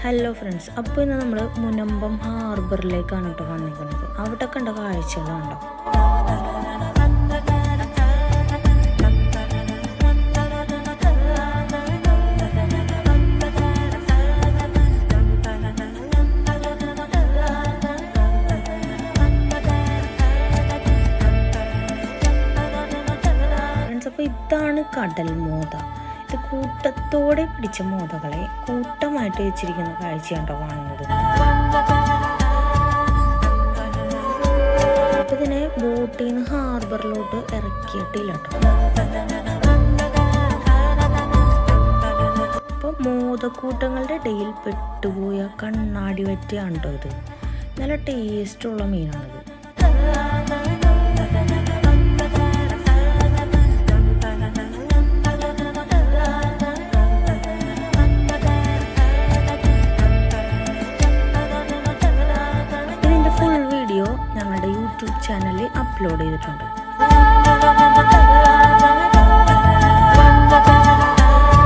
Hello friends, അപ്പോൾ ഇന്ന് നമ്മൾ മുനമ്പം ഹാർബറിലേക്കാണ് കേട്ടോ വന്നിരിക്കുന്നത്. അവിടെ കണ്ട കാഴ്ചകളുണ്ടോ? ഫ്രണ്ട്സ്, അപ്പോൾ ഇതാണ് കടൽ മോത. ഇത് കൂട്ടത്തോടെ പിടിച്ച മോതകളെ കൂട്ടമായിട്ട് വെച്ചിരിക്കുന്ന കാഴ്ചയാണോ കാണുന്നത്. അപ്പൊ ഇതിനെ ബോട്ടിൽ നിന്ന് ഹാർബറിലോട്ട് ഇറക്കിയിട്ടില്ല കേട്ടോ. അപ്പൊ മോതക്കൂട്ടങ്ങളുടെ ഇടയിൽ പെട്ടുപോയ കണ്ണാടി വറ്റിയാണ് കേട്ടോ ഇത്. നല്ല ടേസ്റ്റുള്ള മീനാണിത്. ഞങ്ങളുടെ യൂട്യൂബ് ചാനലിൽ അപ്ലോഡ് ചെയ്തിട്ടുണ്ട്.